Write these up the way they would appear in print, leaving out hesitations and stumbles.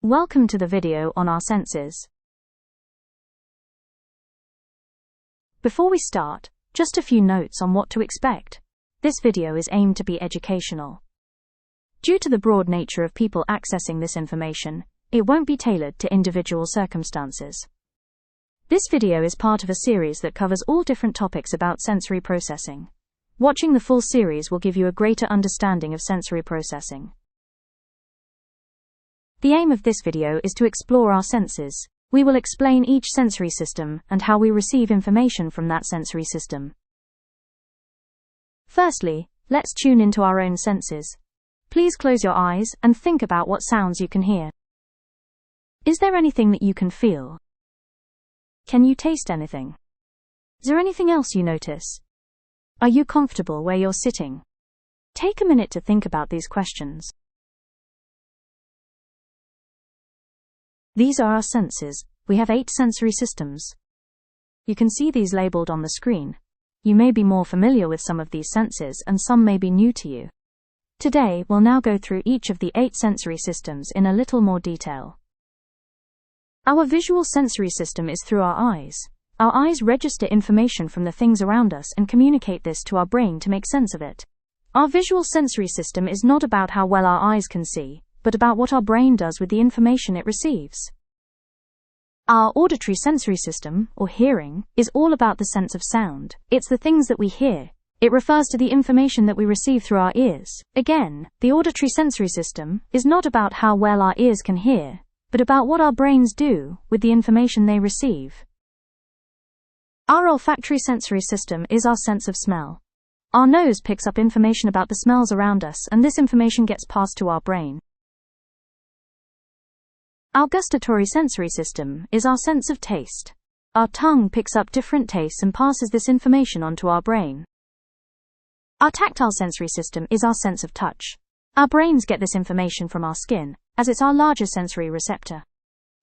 Welcome to the video on our senses. Before we start, just a few notes on what to expect. This video is aimed to be educational. Due to the broad nature of people accessing this information, it won't be tailored to individual circumstances. This video is part of a series that covers all different topics about sensory processing. Watching the full series will give you a greater understanding of sensory processing. The aim of this video is to explore our senses. We will explain each sensory system and how we receive information from that sensory system. Firstly, let's tune into our own senses. Please close your eyes and think about what sounds you can hear. Is there anything that you can feel? Can you taste anything? Is there anything else you notice? Are you comfortable where you're sitting? Take a minute to think about these questions. These are our senses. We have 8 sensory systems. You can see these labeled on the screen. You may be more familiar with some of these senses and some may be new to you. Today, we'll now go through each of the 8 sensory systems in a little more detail. Our visual sensory system is through our eyes. Our eyes register information from the things around us and communicate this to our brain to make sense of it. Our visual sensory system is not about how well our eyes can see, but about what our brain does with the information it receives. Our auditory sensory system, or hearing, is all about the sense of sound. It's the things that we hear. It refers to the information that we receive through our ears. Again, the auditory sensory system is not about how well our ears can hear, but about what our brains do with the information they receive. Our olfactory sensory system is our sense of smell. Our nose picks up information about the smells around us, and this information gets passed to our brain. Our gustatory sensory system is our sense of taste. Our tongue picks up different tastes and passes this information onto our brain. Our tactile sensory system is our sense of touch. Our brains get this information from our skin, as it's our largest sensory receptor.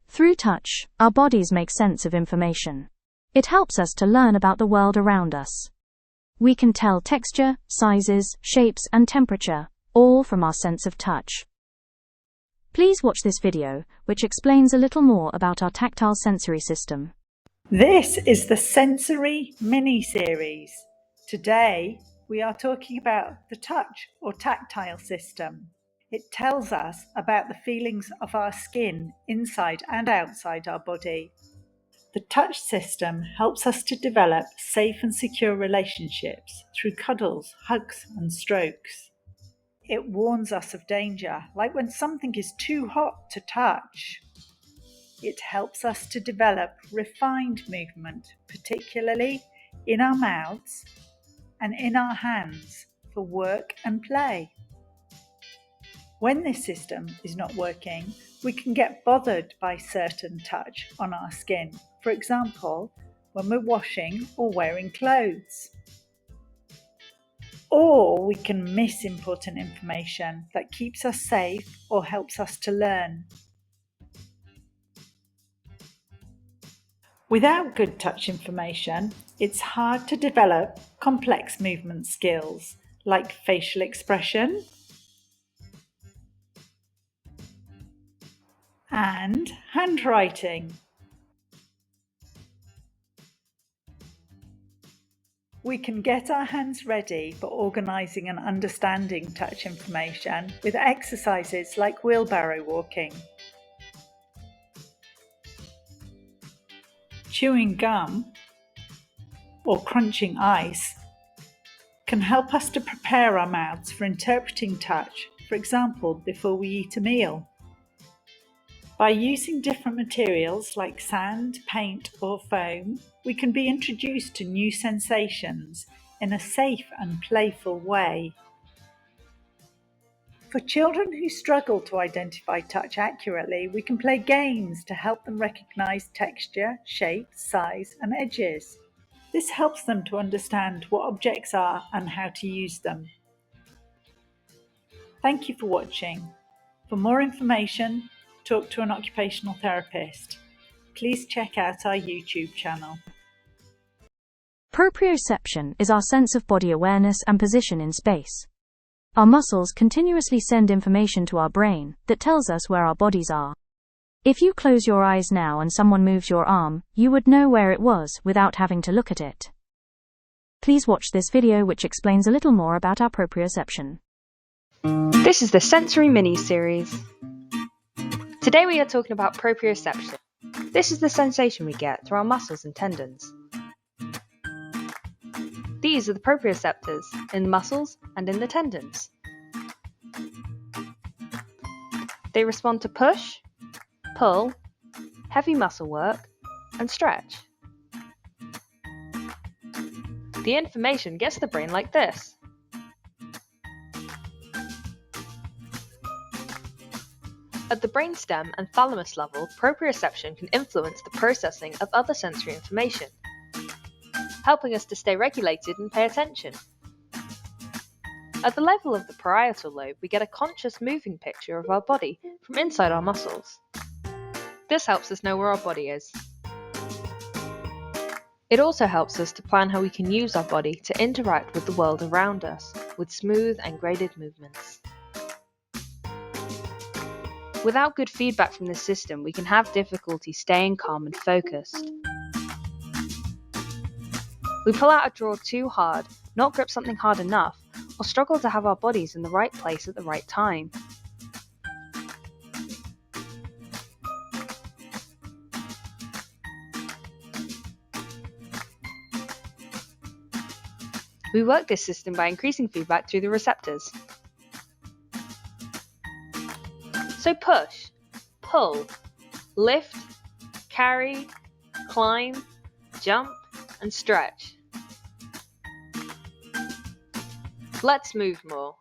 Through touch, our bodies make sense of information. It helps us to learn about the world around us. We can tell texture, sizes, shapes, and temperature, all from our sense of touch. Please watch this video, which explains a little more about our tactile sensory system. This is the Sensory mini-series. Today, we are talking about the touch or tactile system. It tells us about the feelings of our skin inside and outside our body. The touch system helps us to develop safe and secure relationships through cuddles, hugs, and strokes. It warns us of danger, like when something is too hot to touch. It helps us to develop refined movement, particularly in our mouths and in our hands for work and play. When this system is not working, we can get bothered by certain touch on our skin, for example, when we're washing or wearing clothes. Or we can miss important information that keeps us safe or helps us to learn. Without good touch information, it's hard to develop complex movement skills like facial expression and handwriting. We can get our hands ready for organising and understanding touch information with exercises like wheelbarrow walking. Chewing gum or crunching ice can help us to prepare our mouths for interpreting touch, for example, before we eat a meal. By using different materials like sand, paint, or foam, we can be introduced to new sensations in a safe and playful way. For children who struggle to identify touch accurately, we can play games to help them recognize texture, shape, size, and edges. This helps them to understand what objects are and how to use them. Thank you for watching. For more information, talk to an occupational therapist. Please check out our YouTube channel. Proprioception is our sense of body awareness and position in space. Our muscles continuously send information to our brain that tells us where our bodies are. If you close your eyes now and someone moves your arm, you would know where it was without having to look at it. Please watch this video which explains a little more about our proprioception. This is the sensory mini-series. Today we are talking about proprioception. This is the sensation we get through our muscles and tendons. These are the proprioceptors in the muscles and in the tendons. They respond to push, pull, heavy muscle work, and stretch. The information gets to the brain like this. At the brainstem and thalamus level, proprioception can influence the processing of other sensory information, helping us to stay regulated and pay attention. At the level of the parietal lobe, we get a conscious moving picture of our body from inside our muscles. This helps us know where our body is. It also helps us to plan how we can use our body to interact with the world around us with smooth and graded movements. Without good feedback from this system, we can have difficulty staying calm and focused. We pull out a drawer too hard, not grip something hard enough, or struggle to have our bodies in the right place at the right time. We work this system by increasing feedback through the receptors. So push, pull, lift, carry, climb, jump, and stretch. Let's move more.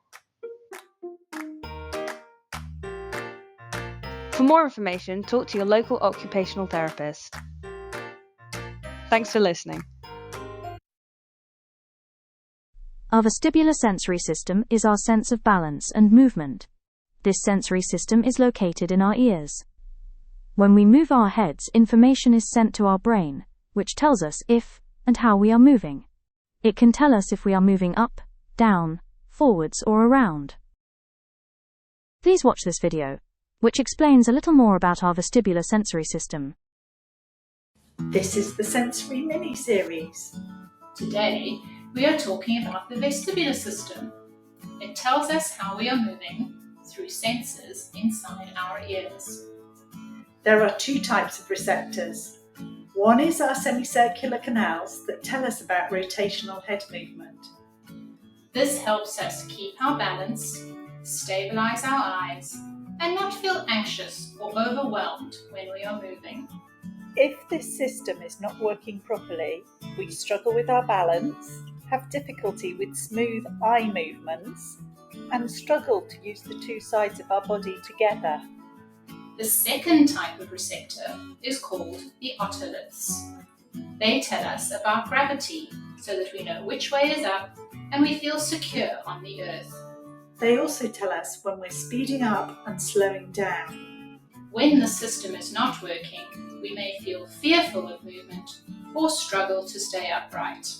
For more information, talk to your local occupational therapist. Thanks for listening. Our vestibular sensory system is our sense of balance and movement. This sensory system is located in our ears. When we move our heads, information is sent to our brain, which tells us if and how we are moving. It can tell us if we are moving up, down, forwards, or around. Please watch this video, which explains a little more about our vestibular sensory system. This is the sensory mini-series. Today, we are talking about the vestibular system. It tells us how we are moving through sensors inside our ears. There are two types of receptors. One is our semicircular canals that tell us about rotational head movement. This helps us keep our balance, stabilize our eyes, and not feel anxious or overwhelmed when we are moving. If this system is not working properly, we struggle with our balance, have difficulty with smooth eye movements, and struggle to use the two sides of our body together. The second type of receptor is called the otoliths. They tell us about gravity so that we know which way is up and we feel secure on the earth. They also tell us when we're speeding up and slowing down. When the system is not working, we may feel fearful of movement or struggle to stay upright.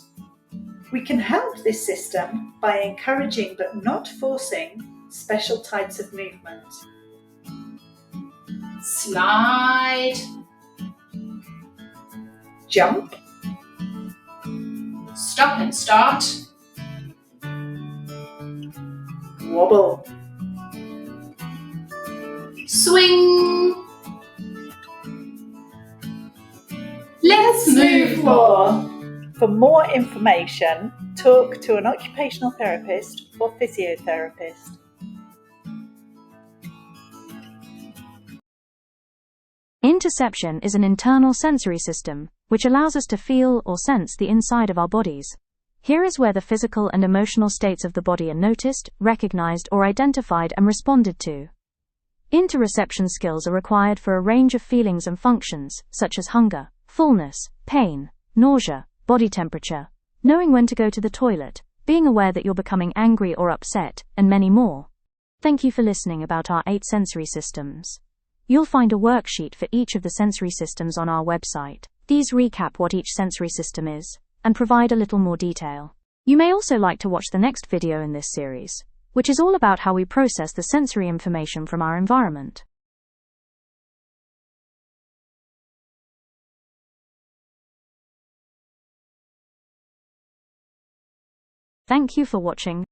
We can help this system by encouraging but not forcing special types of movement. Slide, Jump, stop and start, wobble, swing. Let's move more. For more information, talk to an occupational therapist or physiotherapist. Interoception is an internal sensory system, which allows us to feel or sense the inside of our bodies. Here is where the physical and emotional states of the body are noticed, recognized, or identified and responded to. Interoception skills are required for a range of feelings and functions, such as hunger, fullness, pain, nausea, body temperature, knowing when to go to the toilet, being aware that you're becoming angry or upset, and many more. Thank you for listening about our 8 sensory systems. You'll find a worksheet for each of the sensory systems on our website. These recap what each sensory system is, and provide a little more detail. You may also like to watch the next video in this series, which is all about how we process the sensory information from our environment. Thank you for watching.